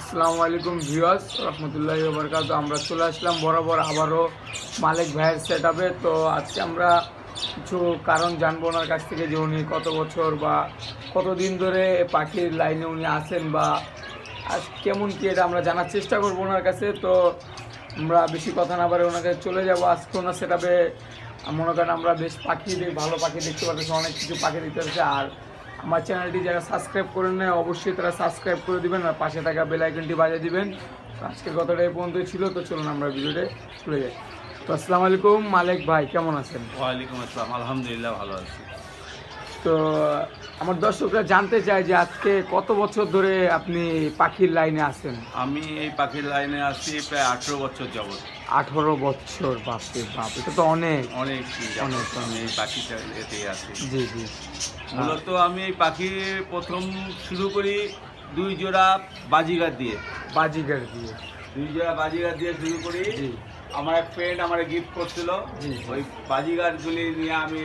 আসসালামু আলাইকুম ভিউয়ার্স রহমতুল্লাহি ওয়া বারাকাতুহু। আমরা চলে আসলাম বরাবর আবারও মালিক ভাইয়ের সেটআপে। তো আজকে আমরা কিছু কারণ জানবো ওনার কাছ থেকে যে উনি কত বছর বা কতদিন ধরে পাখির লাইনে উনি আছেন বা আজ কেমন কি এটা আমরা জানার চেষ্টা করবো ওনার কাছে। তো আমরা বেশি কথা না বাড়ে ওনার কাছে চলে যাবো। আজকে ওনার সেটআপে মনে করেন আমরা বেশ পাখি ভালো পাখি দেখতে পাচ্ছি, অনেক কিছু পাখি দেখতে পাচ্ছি। আর আমার চ্যানেলটি যারা সাবস্ক্রাইব করেন না অবশ্যই তারা সাবস্ক্রাইব করে দিবেন আর পাশে থাকা বেল আইকনটি বাজিয়ে দিবেন। আজকের কথাটা এই পর্যন্তই ছিল। তো চলুন আমরা ভিডিওতে চলে যাই। তো আসসালামু আলাইকুম মালিক ভাই, কেমন আছেন? ওয়ালাইকুম আসসালাম, আলহামদুলিল্লাহ ভালো আছি। তো আমার দর্শকরা জানতে চায় যে আজকে কত বছর ধরে আপনি পাখির লাইনে আছেন? আমি এই পাখির লাইনে আছি প্রায় 18 বছর যাবত। 18 বছর? বাপরে বাপ, এটা তো অনেক অনেক আমি এই পাখিটা এতেই আছি। জি জি। মূলত আমি এই পাখি প্রথম শুরু করি 2 জোড়া বাজিগার দিয়ে। বাজিগার দিয়ে? 2 জোড়া বাজিগার দিয়ে শুরু করি। আমার এক ফ্রেন্ড আমার গিফট করছিল, ওই বাজিগারগুলি নিয়ে আমি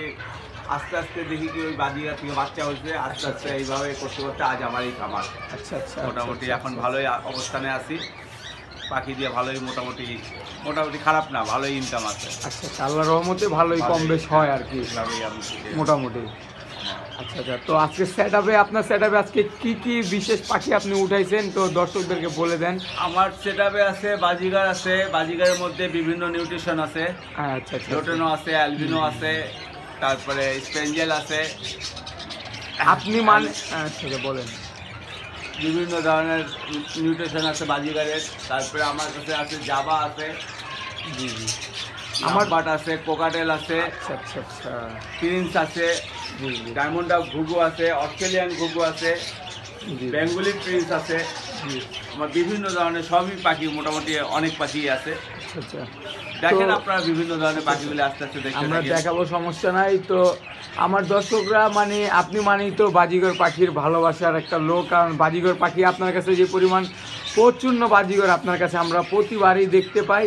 আস্তে আস্তে দেখি কি ওই বাজিগার থেকে বাচ্চা হয়েছে, আস্তে আস্তে এইভাবে করতে করতে আজ আমার এই খামার। আচ্ছা আচ্ছা। মোটামুটি এখন ভালোই অবস্থানে আছি, পাখি দিয়ে ভালোই মোটামুটি খারাপ না, ভালোই ইনকাম আছে। আচ্ছা, আল্লাহর রহমতে ভালোই কম বেশ হয় আর কি মোটামুটি। আচ্ছা আচ্ছা। তো আজকে সেটআপে আপনার সেটআপে আজকে কি কি বিশেষ পাখি আপনি উঠাইছেন তো দর্শকদেরকে বলে দেন। আমার সেটআপে আছে বাজিগার আছে, বাজিগারের মধ্যে বিভিন্ন নিউট্রিশন আছে। আচ্ছা আচ্ছা। লোটেনো আছে, অ্যালবিনো আছে, তারপরে স্পেঞ্জেল আছে। আপনি মানে আচ্ছা বলেন। বিভিন্ন ধরনের নিউট্রিশন আছে বাজিগারের। তারপরে আমার কাছে আছে জাবা আছে, জি জি, আমার বাট আছে, কোকাটেল আছে, আচ্ছা আচ্ছা আচ্ছা, প্রিন্স আছে, জি জি, ডায়মন্ড অফ ঘুঘু আছে, অস্ট্রেলিয়ান ঘুঘু আছে, বেঙ্গলি প্রিন্স আছে। আমার বিভিন্ন ধরনের সবই পাখি, মোটামুটি অনেক পাখি আছে। আচ্ছা আচ্ছা। দেখেন আপনারা বিভিন্ন ধরনের পাখিগুলি আস্তে আস্তে দেখতে আমরা দেখাবো, সমস্যা নাই। তো আমার দর্শকরা মানে আপনি মানেই তো বাজিগর পাখির ভালোবাসার একটা লোক, কারণ বাজিগর পাখি আপনার কাছে যে পরিমাণ প্রচুর বাজিগর আপনার কাছে আমরা প্রতিবারই দেখতে পাই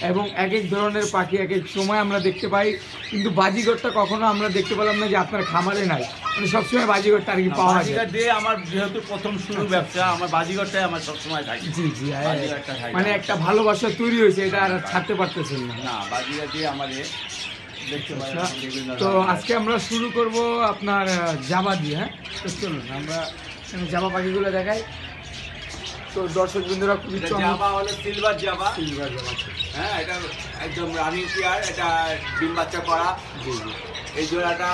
এবং এক এক ধরনের পাখি এক এক সময় আমরা দেখতে পাই, কিন্তু বাজিগরটা কখনো আমরা দেখতে পেলাম না যে আপনার খামারে নাই, মানে সবসময় বাজিগরটা আর কি পাওয়া যায়। বাজিগর দিয়ে আমার যেহেতু প্রথম শুরু ব্যবসা, আমার বাজিগরটাই আমার সবসময় থাকে। জি জি, মানে একটা ভালোবাসা তৈরি হয়েছে, এটা আর ছাড়তে পারতেছেন না। না, বাজিগর দিয়ে আমার তো আজকে আমরা শুরু করব আপনার জাবা দিয়ে। হ্যাঁ, তো চলুন আমরা জাবা পাখিগুলো দেখাই। তো দর্শক বিন্দুরা খুবই জাবা হলো সিলভার জাবা। সিলভার জাবা, হ্যাঁ, এটা একদম রানিং পেয়ার, এটা ডিম বাচ্চা করা। জি জি। এই জোড়াটা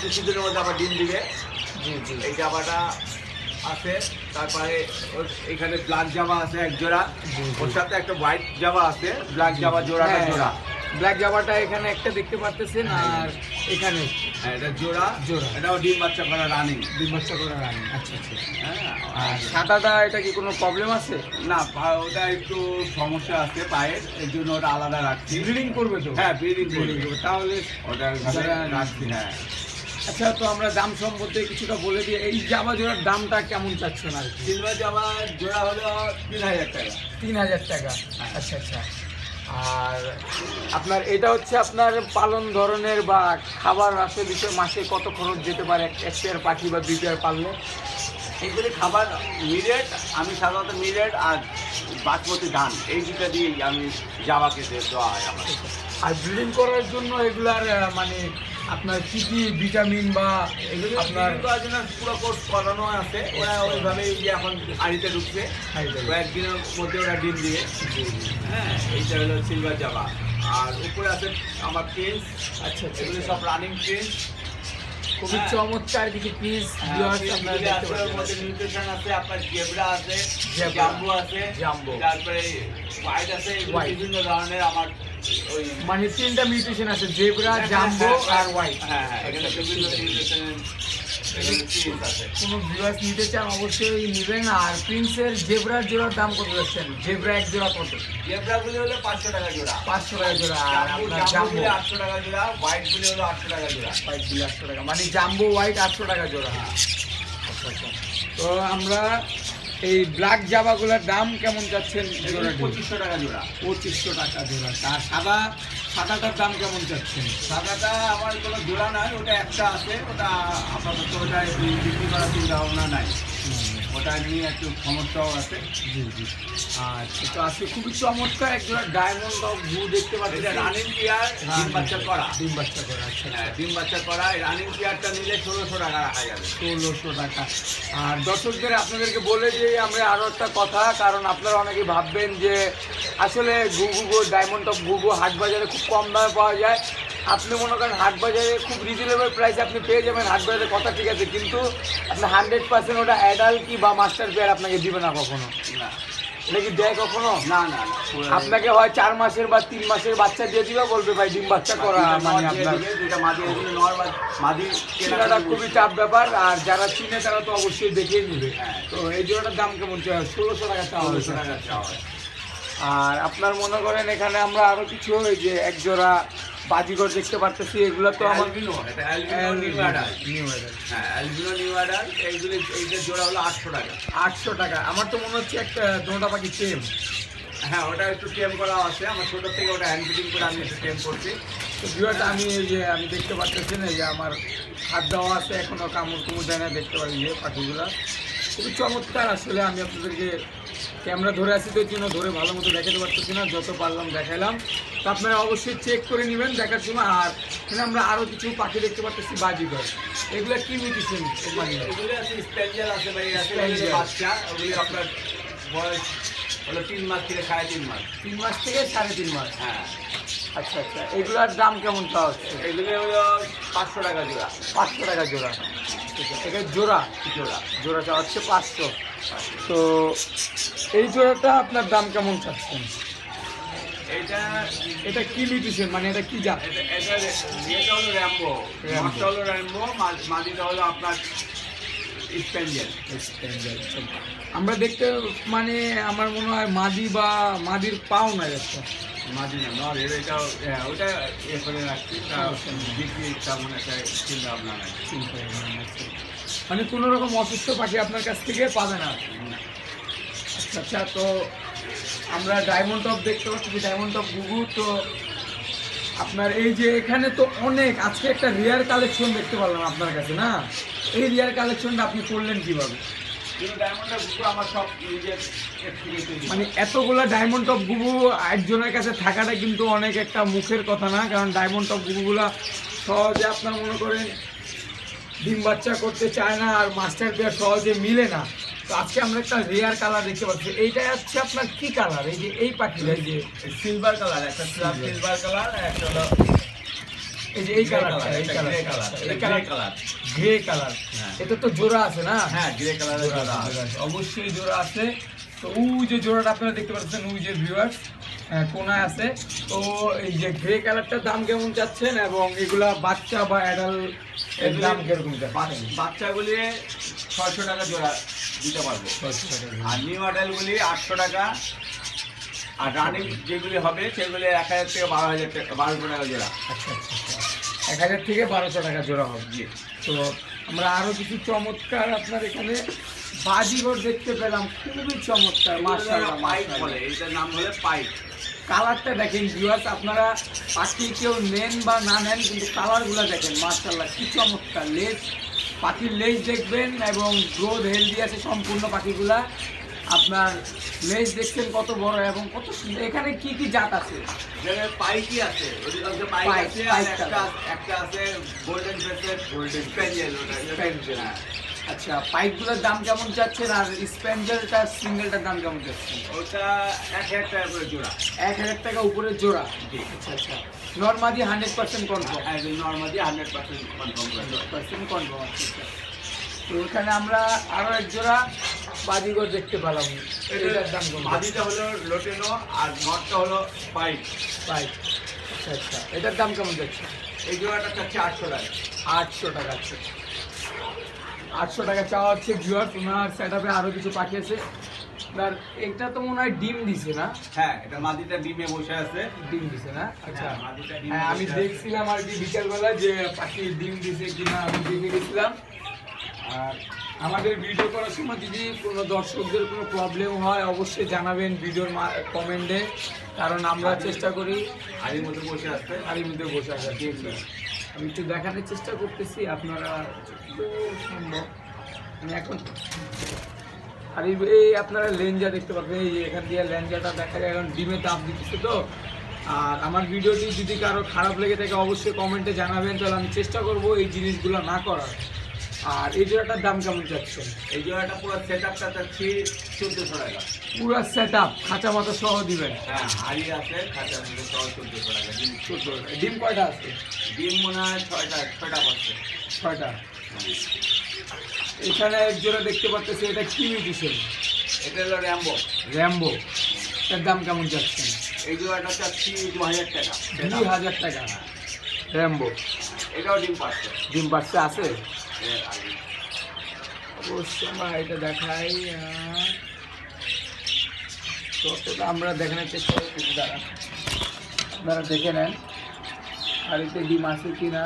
কিছুদিনের মধ্যে আবার ডিম দিবে। জি জি। এই জাবাটা আছে। তারপরে এখানে ব্ল্যাক জাবা আছে এক জোড়া, ওর সাথে একটা হোয়াইট জাবা আছে। ব্ল্যাক জাবা জোড়াটা জোড়া, ব্ল্যাক জাবাটা এখানে একটা দেখতে পারতেছেন, আর এখানে এটা জোড়া জোড়া, এটাও ডিম বাচ্চা করা রানিং, ডিম বাচ্চা করা রানিং। আচ্ছা আচ্ছা। হ্যাঁ, আর সাদাটা এটা কি কোনো প্রবলেম আছে? না, ওটা একটু সমস্যা আছে পায়ের, এই জন্য ওটা আলাদা রাখছি। ব্রিডিং করবে তো? হ্যাঁ, ব্রিডিং করবে, তাহলে ওটা রাখছি। হ্যাঁ। আচ্ছা, তো আমরা দাম সম্বন্ধে কিছুটা বলে দিই। এই জামা জোড়ার দামটা কেমন চাচ্ছেন? আর সিলভার জামা জোড়া হলো 3000 টাকা। 3000 টাকা? আচ্ছা আচ্ছা। আর আপনার এটা হচ্ছে আপনার পালন ধরনের বা খাবার আসে বিষয় মাসে কত খরচ যেতে পারে এক পেয়ার পাখি বা 2 পেয়ার পাললে? এইগুলি খাবার মিলেট, আমি সাধারণত মিলেট আর বাসমতি ধান এই দুটা দিয়েই আমি জামাকে দেওয়া হয় আমার। আর ব্রিডিং করার জন্য এগুলার মানে আপনার কী কী ভিটামিন বা এগুলো আপনার পুরো কোর্স করানো আছে। ওরা ওইভাবেই এখন হাঁড়িতে ঢুকছে, কয়েকদিনের মধ্যে ওরা ডিম দিয়ে। হ্যাঁ, এইটা হলো সিলভার জামা। আর উপরে আছে আমার প্রিন্স। আচ্ছা, এগুলো সব রানিং প্রিন্স, খুবই চমৎকার কিছু পিস। নিউট্রিশন আছে, আপনার জেব্রা আছে, জাম্বো আছে, তারপরে হোয়াইট আছে, বিভিন্ন ধরনের আমার ওই মানে 3টা মিউটেশন আছে, জেব্রা, জাম্বো আর হোয়াইট। হ্যাঁ হ্যাঁ, এখানে বিভিন্ন নিউট্রিশনের কোনো ভিউয়ার্স নিতে চান অবশ্যই নেবেন। আর প্রিন্সের জেব্রার জোড়ার দাম কত যাচ্ছেন? জেব্রা এক জোড়া কত? জেব্রাগুলি হলো 500 টাকা জোড়া। 500 টাকা জোড়া। আর আপনার জাম্বো 800 টাকা জোড়া, হোয়াইটগুলি হলো 800 টাকা জোড়া। হোয়াইটগুলি 800 টাকা, মানে জাম্বো হোয়াইট 800 টাকা জোড়া। আচ্ছা আচ্ছা। তো আমরা এই ব্ল্যাক জাবাগুলোর দাম কেমন যাচ্ছেন? 2500 টাকা জোড়া। 2500 টাকা জোড়া। আর সাদাটার দাম কেমন যাচ্ছেন? সাদাটা আমার কোনো জোড়া নাই, ওটা একটা আছে, ওটা আপাতত ওটা বিক্রি করার চিন্তা ভাবনা নাই। ওটা নিয়ে একটু সমস্যাও আছে। জি জি। আচ্ছা, তো আজকে খুবই চমৎকার একজোড়া ডায়মন্ড অফ ব্লু দেখতে পাচ্ছি। এটা রানিং পেয়ার, ডিম বাচ্চা করা। ডিম বাচ্চা করা, আচ্ছা। হ্যাঁ, ডিম বাচ্চা করা। রানিং পেয়ারটা নিলে 1600 টাকা রাখা যাবে। 1600 টাকা। আর দর্শকদের আপনাদেরকে বলে যে আমরা আরও একটা কথা, কারণ আপনারা অনেকেই ভাববেন যে আসলে গুগু ডায়মন্ড অফ গুগু হাট বাজারে খুব কম দামে পাওয়া যায়। আপনি মনে করেন হাট বাজারে খুব রিজনেবল প্রাইসে আপনি পেয়ে যাবেন হাট বাজারে, কথা ঠিক আছে, কিন্তু আপনি 100% ওটা অ্যাডাল্ট কি বা মাস্টার পেয়ার আপনাকে দিবে না কখনো। না, এটা কি দেয় কখনো? না না, আপনাকে হয় 4 মাসের বা 3 মাসের বাচ্চা দিয়ে দিবে, বলবে ভাই ডিম বাচ্চা করা, মানে আপনার দুইটা মাদি, এগুলো নরমাল মাদি কেনাটা খুবই চাপ ব্যাপার। আর যারা চিনে তারা তো অবশ্যই দেখে নিবে। তো এই জোড়াটার দাম কেমন চাই? 1600 টাকা চাওয়া হয়েছে। 1600 টাকা চাওয়া হয়। আর আপনার মনে করেন এখানে আমরা আরো কিছু ওই যে এক জোড়া বাজিগর দেখতে পারতেছি, এগুলো তো আমার অ্যালবিনো, এটা অ্যালবিনো নিউ অ্যাডাল্ট। হ্যাঁ, অ্যালবিনো নিউ অ্যাডাল্ট। এইগুলো, এইটার জোড়া হলো 800 টাকা। 800 টাকা। আমার তো মনে হচ্ছে একটা দোটা পাখি টেম। হ্যাঁ, ওটা একটু টেম করা আছে। আমার ছোটো থেকে ওটা হ্যান্ড ফিটিং করে আমি একটু টেম করছি। তো ভিউয়ার্স, আমি এই যে আমি দেখতে পাচ্ছি না যে আমার হাত দেওয়া আছে, এখনো কামড় কুমড় দেয় না, দেখতে পারি যে পাখিগুলা খুবই চমৎকার। আসলে আমি আপনাদেরকে ক্যামেরা ধরে আসি তো এই জন্য ধরে ভালো মতো দেখাতে পারতেছি না, যত পারলাম দেখালাম। তো আপনারা অবশ্যই চেক করে নেবেন দেখার সময়। আর এখানে আমরা আরও কিছু পাখি দেখতে পাচ্ছি বাজিগর, এগুলো কি মিটিছেন? এগুলো আছে স্পেঞ্জার আছে ভাই, আছে বাচ্চা। ওগুলি আপনার বয়স হলো 3 মাস থেকে 3.5 মাস। 3 মাস থেকে 3.5 মাস। হ্যাঁ। আচ্ছা আচ্ছা, এগুলোর দাম কেমন পাওয়া হচ্ছে? এগুলো হলো 500 টাকা জোড়া। 500 টাকা জোড়া। এটা জোড়া জোড়া জোড়া চাওয়া হচ্ছে 500। তো এই জোড়াটা আপনার দাম কেমন চাচ্ছেন? এটা কি মিউটেশন, মানে এটা কি জাত? এটা হলো র্যাম্বো, মাছটা হলো র্যাম্বো, মাদিটা হলো আপনার স্পেঞ্জেল। আমরা দেখতে মানে আমার মনে হয় মাদি বা মাদির পাও না একটা মাদি না, নর। এটা ওটা ইয়ে করে রাখছি, বিক্রি তেমন একটা চিন্তা ভাবনা নাই। মানে কোনো রকম অসুস্থ পাখি আপনার কাছ থেকে পাবে না। আচ্ছা আচ্ছা, তো আমরা ডায়মন্ড টপ দেখতে পাচ্ছি, ডায়মন্ড টপ গুগু। তো আপনার এই যে এখানে তো অনেক, আজকে একটা রেয়ার কালেকশন দেখতে পারলাম আপনার কাছে, না? এই রেয়ার কালেকশনটা আপনি করলেন কিভাবে? আমার সব মানে এতগুলা ডায়মন্ড টপ গুগু একজনের কাছে থাকাটা কিন্তু অনেক একটা মুখের কথা না, কারণ ডায়মন্ড টপ গুগুগুলা সহজে আপনার মনে করেন ডিম বাচ্চা করতে চায় না, আর মাস্টার পেয়ার সহজে মিলে না। তো আজকে আমরা একটা রেয়ার কালার দেখতে পাচ্ছি। এইটা হচ্ছে আপনার কি কালার? এই যে এই পাখিটা, এই যে সিলভার কালার, একটা সিলভার কালার, একটা হলো এই যে এই কালারটা, এই কালার, এটা গ্রে কালার। Grey colour. এটা তো জোড়া আছে না? হ্যাঁ, গ্রে কালারের জোড়া আছে, অবশ্যই জোড়া আছে। তো ওই যে জোড়াটা আপনারা দেখতে পাচ্ছেন, ওই যে ভিউয়ার্স কোনায় আছে। তো এই যে গ্রে কালারটার দাম কেমন চাচ্ছেন, এবং এগুলা বাচ্চা বা অ্যাডাল্ট এর দাম কিরকম চাচ্ছেন? বাচ্চাগুলি 600 টাকা জোড়া দিতে পারবো, আর নিউ অ্যাডাল্টগুলি 800 টাকা, আর রানিং যেগুলি হবে সেগুলি 1000 থেকে 12,000 টাকা, 1200 টাকা জোড়া। আচ্ছা আচ্ছা, 1000 থেকে 1200 টাকা জোড়া হবে। জি। তো আমরা আরো কিছু চমৎকার আপনার এখানে বাজিগর দেখতে পেলাম, খুবই চমৎকার। মাশাআল্লাহ, পাইপ বলে, এটার নাম হলো পাইপ। কালারটা দেখেন ভিউয়ার্স, আপনারা পাখি কেউ নেন বা না নেন, কিন্তু কালারগুলো দেখেন মাশাআল্লাহ কি চমৎকার। লেজ, পাখির লেজ দেখবেন, এবং গ্রোথ হেলদি আছে সম্পূর্ণ পাখিগুলা। আপনার লেজ দেখছেন কত বড় এবং কত সুন্দর। এখানে কি কি জাত আছে? পাইকই আছে, পাইক আছে, আর একটা আছে গোল্ডেন ফেসের, গোল্ডেন স্পেঞ্জেল। আচ্ছা, পাইপগুলোর দাম কেমন চাচ্ছেন, আর স্পেঞ্জেলটা সিঙ্গেলটার দাম কেমন চাচ্ছেন? ওটা 1000 টাকা করে জোড়া। 1000 টাকা উপরে জোড়া। আচ্ছা আচ্ছা, নর্মাদি 100% কনফার্ম। হ্যাঁ, নর্মাদি 100% কনফার্ম। 100% কনফার্ম। আচ্ছা, তো এখানে আমরা আরো এক জোড়া বাজিগর দেখতে পেলাম। এটার দাম কেমন? মাদিটা হলো লোটেনো, আর নটটা হলো পাইপ। পাইপ। আচ্ছা আচ্ছা, এটার দাম কেমন যাচ্ছে? এই জোড়াটা চাচ্ছে 800 টাকা। 800 টাকা। আচ্ছা, 800 টাকা চাওয়া হচ্ছে। ভিউয়ার্স, ওনার সেটআপে আরো কিছু পাখি আছে। আর এটা তো মনে হয় ডিম দিছে না? হ্যাঁ, এটা মাদিটা ডিমে বসে আছে। ডিম দিছে না? আচ্ছা, মাদিটা ডিমে হ্যাঁ, আমি দেখছিলাম আর কি বিকেলবেলা যে পাখি ডিম দিছে কিনা, আমি দেখে গেছিলাম। আর আমাদের ভিডিও করার সময় যদি কোনো দর্শকদের কোনো প্রবলেম হয় অবশ্যই জানাবেন ভিডিওর কমেন্টে, কারণ আমরা চেষ্টা করি হাড়ির মধ্যে বসে আসতে। হাড়ির মধ্যে বসে আসা। আমি একটু দেখানোর চেষ্টা করতেছি, আপনারা যতটুকু সম্ভব। আমি এখন আর এই আপনারা লেঞ্জা দেখতে পাবেন, এই এখান দিয়ে লেঞ্জাটা দেখা যায়, এখন ডিমে তাপ দিতেছে তো। আর আমার ভিডিওটি যদি কারো খারাপ লেগে থাকে অবশ্যই কমেন্টে জানাবেন, তাহলে আমি চেষ্টা করব এই জিনিসগুলো না করার। আর এই জোড়াটার দাম কেমন চাচ্ছেন? এই জোড়াটা পুরো সেট আপটা চাচ্ছি 1400 টাকা। পুরো সেট আপ খাঁচা মাথা সহ দিবেন? হ্যাঁ, হাড়ি আছে, খাঁচা মধ্যে সহ 1400 টাকা। ডিম কয়টা আছে? ডিম মনে হয় 6টা পাচ্ছে। 6টা। এখানে এক জোড়া দেখতে পাচ্ছি, এটা কি মিউটেশন? এটা হলো র্যাম্বো। র্যাম্বো, এর দাম কেমন চাচ্ছেন? এই জোড়াটা চাচ্ছি 2000 টাকা। 2000 টাকা র্যাম্বো। এটাও ডিম পাচ্ছে। ডিম পাচ্ছে আছে অবশ্যই। আমরা এটা দেখাই, ততটা আমরা দেখানোর চেষ্টা করছি, দাঁড়া আপনারা দেখে নেন। আর এতে ডিম আছে কি না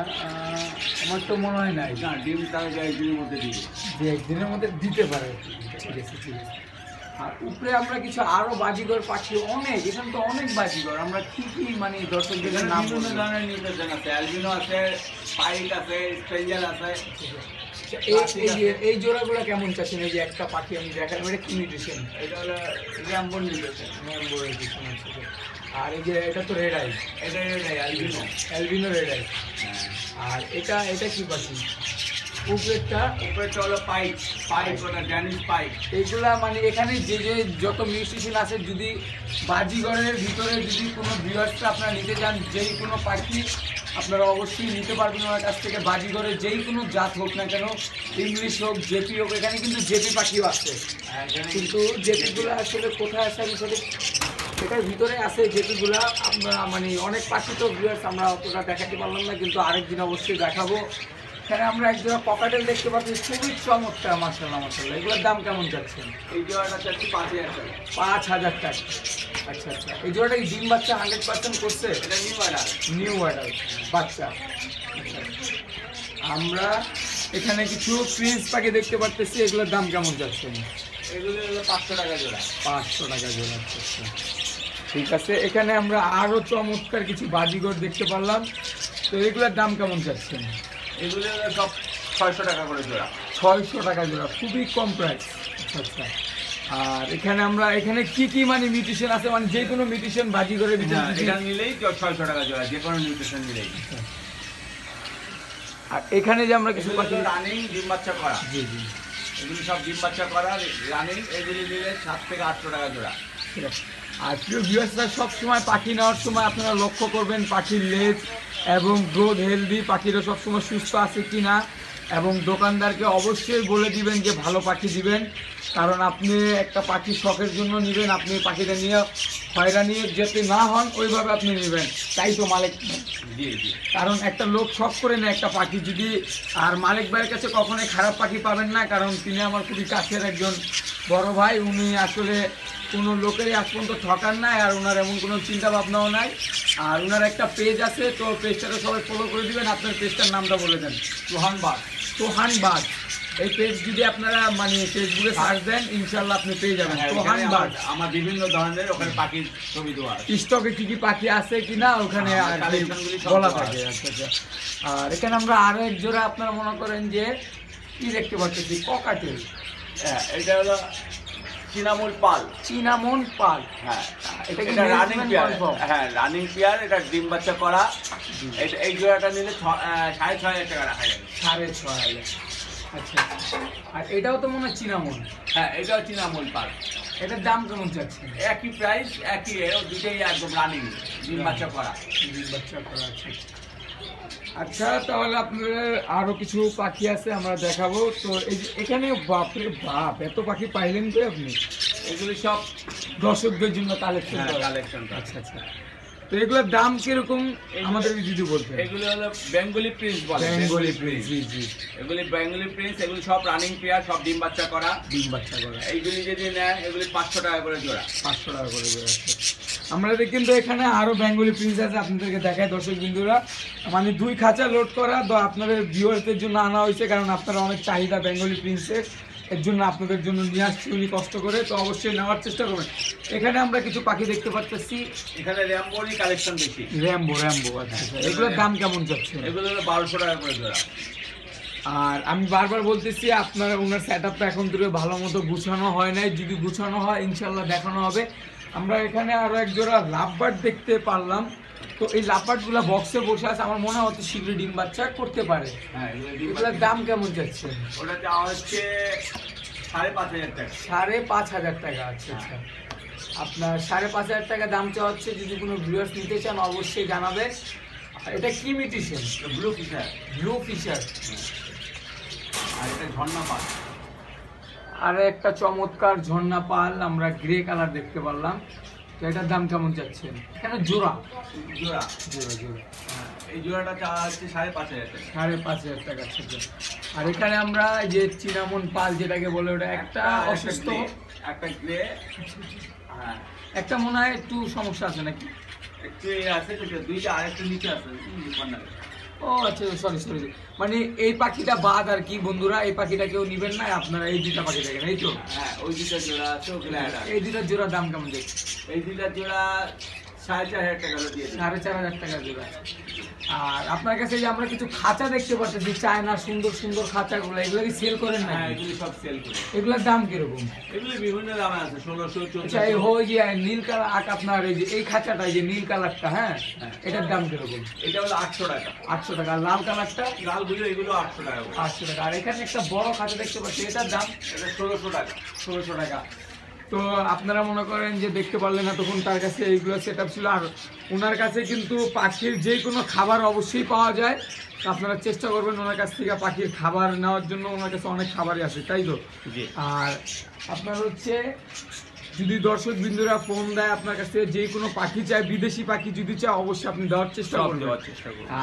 আমার তো মনে হয় নাই। না, ডিম তাহলে একদিনের মধ্যে দিবে, যে একদিনের মধ্যে দিতে পারে। ঠিক আছে, ঠিক আছে। আর উপরে আমরা কিছু আরো বাজিগর পাখি অনেক, এখানে তো অনেক বাজিগর। আমরা কি কি মানে দর্শকদের নাম, বিভিন্ন ধরনের নিউট্রিশন আছে, অ্যালবিনো আছে, পাইট আছে, স্পেঞ্জেল আছে। এই জোড়াগুলো কেমন চাচ্ছেন? এই যে একটা পাখি আমি দেখালাম, এটা কি নিউট্রিশন? এটা হলো র্যাম্বো নিউট্রিশন। র্যাম্বো নিউট্রিশন আছে। আর এই যে এটা তো রেড আই, এটা red eye, albino. Albino red eye. আর এটা কি পাখি? উপরেরটা হলো পাইট, ওটা ড্যানিশ পাইট। এইগুলা মানে এখানে যে যত মিউটেশন আছে, যদি বাজিগরের ভিতরে যদি কোনো ভিউয়ার্সটা আপনারা নিতে চান, যেই কোনো পাখি আপনারা অবশ্যই নিতে পারবেন ওনার কাছ থেকে। বাজিগরের যেই কোনো জাত হোক না কেন, ইংলিশ হোক, জেপি হোক, এখানে কিন্তু জেপি পাখিও আছে। কিন্তু জেপিগুলো আসলে কোথায় আছে আমি সঠিক, এটার ভিতরে আছে জেপিগুলা। আপনারা মানে অনেক পাখি তো ভিউয়ার্স আমরা অতটা দেখাতে পারলাম না, কিন্তু আরেকদিন অবশ্যই দেখাবো। এখানে আমরা এক জোড়া ককাটেল দেখতে পাচ্ছি, খুবই চমৎকার। মাশাআল্লাহ মাশাআল্লাহ। এগুলোর দাম কেমন যাচ্ছে? এই জোড়াটা চাচ্ছি 5000 টাকা। 5000 টাকা। আচ্ছা আচ্ছা। এই জোড়াটা কি ডিম বাচ্চা 100% করছে? এটা নিউ অ্যাডাল্ট বাচ্চা। আমরা এখানে কিছু প্রিন্স পাখি দেখতে পাচ্ছি, এগুলোর দাম কেমন যাচ্ছে? এগুলো হলো 500 টাকা জোড়া। 500 টাকা জোড়া। আচ্ছা, ঠিক আছে। এখানে আমরা আরো চমৎকার কিছু বাজিগর দেখতে পারলাম, তো এগুলোর দাম কেমন যাচ্ছে? এগুলো সব 600 টাকা করে জোড়া। 600 টাকা জোড়া, খুবই কম প্রাইস। আচ্ছা। আর এখানে আমরা এখানে কি কি মানে মিউটেশন আছে, মানে যে কোনো মিউটেশন বাজিগরের ভিতরে এটা নিলেই 600 টাকা জোড়া, যে কোনো নিউট্রিশন নিলেই। আর এখানে যে আমরা কিছু পাখি রানিং ডিম বাচ্চা করা, জি জি, এগুলি সব ডিম বাচ্চা করা রানিং, এগুলি নিলে 700 থেকে 800 টাকা জোড়া। ঠিক আছে। আর প্রিয় ভিউয়ার্সরা, সবসময় পাখি নেওয়ার সময় আপনারা লক্ষ্য করবেন পাখির লেজ এবং গ্রোথ হেলদি, পাখিরা সবসময় সুস্থ আছে কি না, এবং দোকানদারকে অবশ্যই বলে দিবেন যে ভালো পাখি দিবেন। কারণ আপনি একটা পাখি শখের জন্য নেবেন, আপনি পাখিটা নিয়ে হয়রানি যেতে না হন ওইভাবে আপনি নেবেন, তাই তো মালিক। জি জি। কারণ একটা লোক শখ করে নেয় একটা পাখি যদি, আর মালিক ভাইয়ের কাছে কখনোই খারাপ পাখি পাবেন না, কারণ তিনি আমার খুবই কাছের একজন বড় ভাই। উনি আসলে কোনো লোকেরই আজ পর্যন্ত ঠকান নাই, আর ওনার এমন কোনো চিন্তা ভাবনাও নাই। আর ওনার একটা পেজ আছে, তো পেজটাকে সবাই ফলো করে দিবেন। আপনার পেজটার নামটা বলে দেন। সোহান বাগ। এই পেজ যদি আপনারা মানে ফেসবুকে সার্চ দেন, ইনশাল্লাহ আপনি পেয়ে যাবেন সোহান বাগ। আমার বিভিন্ন ধরনের ওখানে পাখির ছবি দেওয়া আছে, স্টকে কি কি পাখি আছে কিনা ওখানে বলা থাকে। আচ্ছা আচ্ছা। আর এখানে আমরা আরো এক জোড়া আপনারা মনে করেন যে কি দেখতে পাচ্ছি, ককাটেল। হ্যাঁ, এটা হলো চিনামন পাল। হ্যাঁ, এটা রানিং পেয়ার। হ্যাঁ, রানিং পেয়ার। এটা ডিম বাচ্চা করা। এই জোড়াটা নিলে 6500 টাকা রাখা যাবে। 6500। আচ্ছা। আর এটাও তো মনে হয় চিনামন। হ্যাঁ, এটাও চিনামন পাল। এটার দাম কেমন চাচ্ছেন? একই প্রাইস, একই দুটোই একদম রানিং ডিম বাচ্চা করা। আচ্ছা। আচ্ছা, তাহলে আপনাদের আরো কিছু পাখি আছে আমরা দেখাবো। তো এখানে বাপরে বাপ, এত পাখি পাইলেন তো আপনি? এগুলি সব দর্শকদের জন্য কালেকশন। আচ্ছা আচ্ছা। তো এগুলোর দাম কিরকম আমাদের যদি বলতেন? এগুলো হলো বেঙ্গলি প্রিন্স বলে। বেঙ্গলি প্রিন্স, জি জি। এগুলি বেঙ্গলি প্রিন্স, এগুলি সব রানিং পেয়ার, সব ডিম বাচ্চা করা। এইগুলি যদি নেয় এগুলি 500 টাকা করে জোড়া। 500 টাকা করে জোড়া। আমরা কিন্তু এখানে আরো বেঙ্গলি প্রিন্স আছে, আপনাদেরকে দেখায় দর্শক বিন্দুরা। মানে 2 খাঁচা লোড করা, তো আপনাদের ভিউয়ারদের জন্য আনা হয়েছে, কারণ আপনারা অনেক চাহিদা বেঙ্গলি প্রিন্সের, এর জন্য আপনাদের জন্য নিয়ে আসছি উনি কষ্ট করে। তো অবশ্যই নেওয়ার চেষ্টা করবেন। এখানে আমরা কিছু পাখি দেখতে পাচ্ছি, এখানে র্যাম্বোরই কালেকশন বেশি। র্যাম্বো। আচ্ছা। এগুলোর দাম কেমন যাচ্ছে? এগুলো হলো 1200 টাকা করে জোড়া। আর আমি বারবার বলতেছি আপনারা ওনার সেট আপটা এখন থেকে ভালো মতো গুছানো হয় নাই, যদি গুছানো হয় ইনশাল্লাহ দেখানো হবে। আমরা এখানে আরও এক জোড়া লাভবার্ড দেখতে পারলাম, তো এই লাভবার্ডগুলো বক্সে বসে আছে, আমার মনে হয় অত শীঘ্রই ডিম বাচ্চা করতে পারে। হ্যাঁ, এগুলোর দাম কেমন যাচ্ছে? ওটা চাওয়া হচ্ছে 5,500 টাকা। 5,500 টাকা। আচ্ছা আচ্ছা, আপনার 5,500 টাকা দাম চাওয়া হচ্ছে। যদি কোনো ভিউয়ার্স নিতে চান অবশ্যই জানাবে। এটা কি mutation? Blue fisher. Blue fisher. আর এটা ঝর্ণা পাল। আর একটা চমৎকার ঝর্ণা পাল আমরা গ্রে কালার দেখতে পারলাম, তো এটার দাম কেমন চাচ্ছেন? এখানে জোড়া জোড়া জোড়া জোড়া এই জোড়াটা চাওয়া হচ্ছে 5,500 টাকা। 5,500 টাকা। আর এখানে আমরা যে চিনামন পাল যেটাকে বলে, ওটা একটা অসুস্থ, একটা গ্রে। হ্যাঁ, একটা মনে হয় একটু সমস্যা আছে নাকি? একটু আছে, দুইটা আরেকটু নিচে আছে। ও আচ্ছা, সরি সরি, মানে এই পাখিটা বাদ আর কি বন্ধুরা, এই পাখিটা কেউ নিবেন না, আপনারা এই দুইটা পাখি দেখেন, এই তো? হ্যাঁ, ওই দুইটা জোড়া আছে ওগুলো। এই দুইটা জোড়ার দাম কেমন দেখছি? এই দুইটা জোড়া 4,500 টাকা দিয়ে 4,500 টাকা জোড়া। আর আপনার কাছে যে আমরা কিছু খাঁচা দেখতে পাচ্ছি, চায়না সুন্দর সুন্দর খাঁচাগুলো, এগুলো কি সেল করেন না? হ্যাঁ, এগুলি সব সেল করে। এগুলোর দাম কিরকম? এগুলি বিভিন্ন দামে আছে, 1600, আচ্ছা, এই হয়ে যে নীল কালার, আপনার এই যে এই খাঁচাটা, এই যে নীল কালারটা, হ্যাঁ, এটার দাম কিরকম? এটা হলো 800 টাকা। 800 টাকা। আর লাল কালারটা? লালগুলো এগুলো 800 টাকা। 800 টাকা। আর এখানে একটা বড় খাঁচা দেখতে পাচ্ছি, এটার দাম? এটা 1600 টাকা। 1600 টাকা। তো আপনারা মনে করেন যে দেখতে পারলেন না, তখন তার কাছে এইগুলো সেট আপ ছিল। আর ওনার কাছে কিন্তু পাখির যে কোনো খাবার অবশ্যই পাওয়া যায়, আপনারা চেষ্টা করবেন ওনার কাছ থেকে পাখির খাবার নেওয়ার জন্য। ওনার কাছে অনেক খাবারই আছে, তাই তো? আর আপনার হচ্ছে যদি দর্শক বিন্দুরা ফোন দেয় আপনার কাছ থেকে, যে কোনো পাখি চায়, বিদেশি পাখি যদি চায়, অবশ্যই আপনি দেওয়ার চেষ্টা করবেন।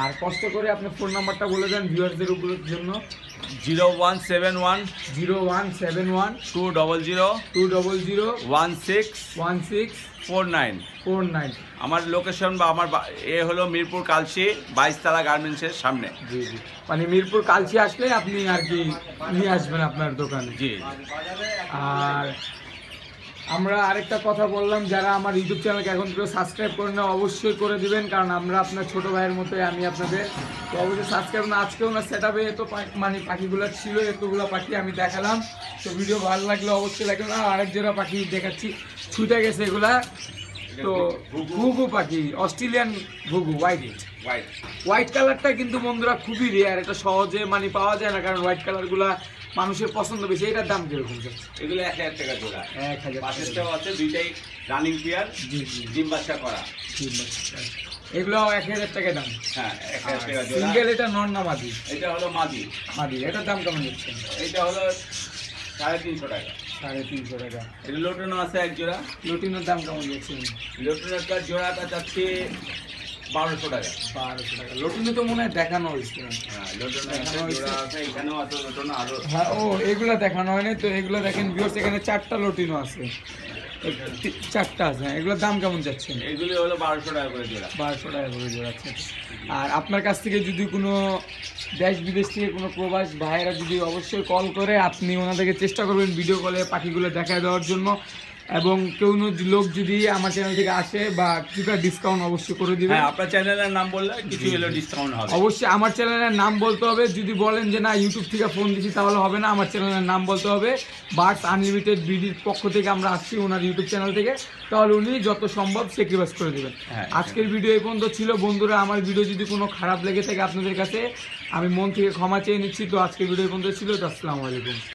আর কষ্ট করে আপনার ফোন নাম্বারটা বলে দেন ভিউয়ারদের জন্য। 0171 0171 200 200 16 49। আমার লোকেশন বা আমার হলো মিরপুর কালসি 22 তলা গার্মেন্টসের সামনে। জি জি, মানে মিরপুর কালসি আসলে আপনি আর কি নিয়ে আসবেন আপনার দোকানে। জি। আর আমরা আরেকটা কথা বললাম, যারা আমার ইউটিউব চ্যানেলকে এখন থেকে সাবস্ক্রাইব করে না, অবশ্যই করে দিবেন, কারণ আমরা আপনার ছোট ভাইয়ের মতোই আমি আপনাদের, তো অবশ্যই সাবস্ক্রাইব না। আজকেও না সেট আপে এত মানে পাখিগুলো ছিল, এতগুলো পাখি আমি দেখালাম, তো ভিডিও ভালো লাগলে অবশ্যই লাগবে না। আরেক জোড়া পাখি দেখাচ্ছি, ছুটে গেছে এগুলা, তো ঘুঘু পাখি, অস্ট্রেলিয়ান ঘুঘু, হোয়াইট কালারটা কিন্তু বন্ধুরা খুবই রেয়ার, এটা সহজে মানে পাওয়া যায় না, কারণ হোয়াইট কালারগুলা মানুষের পছন্দ বেশি। এটার দাম কিরকম যাচ্ছে? এগুলো 1000 টাকা জোড়া। 1000 পাশেরটাও আছে, দুইটাই রানিং পেয়ার, ডিম বাচ্চা করা। এগুলো 1000 টাকা দাম। হ্যাঁ, 1000 টাকা জোড়া। সিঙ্গেল এটা নর না মাদি? এটা হলো মাদি। এটার দাম কেমন যাচ্ছে? এটা হলো 350 টাকা। 350 টাকা। এটা লোটনো আছে এক জোড়া। লোটিনোর দাম কেমন যাচ্ছে? লোটনোটা জোড়াটা যাচ্ছে 1200 টাকা। 1200 টাকা। লোটিনো তো মনে হয় দেখানো হয়েছে। হ্যাঁ, লোটনো জোড়া আছে, এখানেও আছে লোটনো আরো। হ্যাঁ, ও এগুলো দেখানো হয়নি তো, এগুলো দেখেন ভিউয়ার্স, এখানে 4টা লোটিনো আছে, 4টা আছে। এগুলোর দাম কেমন যাচ্ছে? এগুলি হলো 1200 টাকা করে জোড়া। 1200 টাকা করে জোড়া আছে। আর আপনার কাছ থেকে যদি কোনো দেশ বিদেশ থেকে কোনো প্রবাস ভাইয়েরা যদি অবশ্যই কল করে, আপনি ওনাদেরকে চেষ্টা করবেন ভিডিও কলে পাখিগুলো দেখায় দেওয়ার জন্য, এবং কোনো লোক যদি আমার চ্যানেল থেকে আসে বা কিছুটা ডিসকাউন্ট অবশ্যই করে দিবেন। হ্যাঁ, আপনার চ্যানেলের নাম বললে কিছু হলো ডিসকাউন্ট হবে। অবশ্যই আমার চ্যানেলের নাম বলতে হবে। যদি বলেন যে না ইউটিউব থেকে ফোন দিচ্ছি তাহলে হবে না, আমার চ্যানেলের নাম বলতে হবে। বার্ডস আনলিমিটেড বিডির পক্ষ থেকে আমরা আসছি, ওনার ইউটিউব চ্যানেল থেকে, তাহলে উনি যত সম্ভব স্যাক্রিফাইস করে দেবেন। আজকের ভিডিও এই পর্যন্ত ছিল বন্ধুরা। আমার ভিডিও যদি কোনো খারাপ লেগে থাকে আপনাদের কাছে, আমি মন থেকে ক্ষমা চেয়ে নিচ্ছি। তো আজকের ভিডিও এই পর্যন্ত ছিল। আসসালামু আলাইকুম।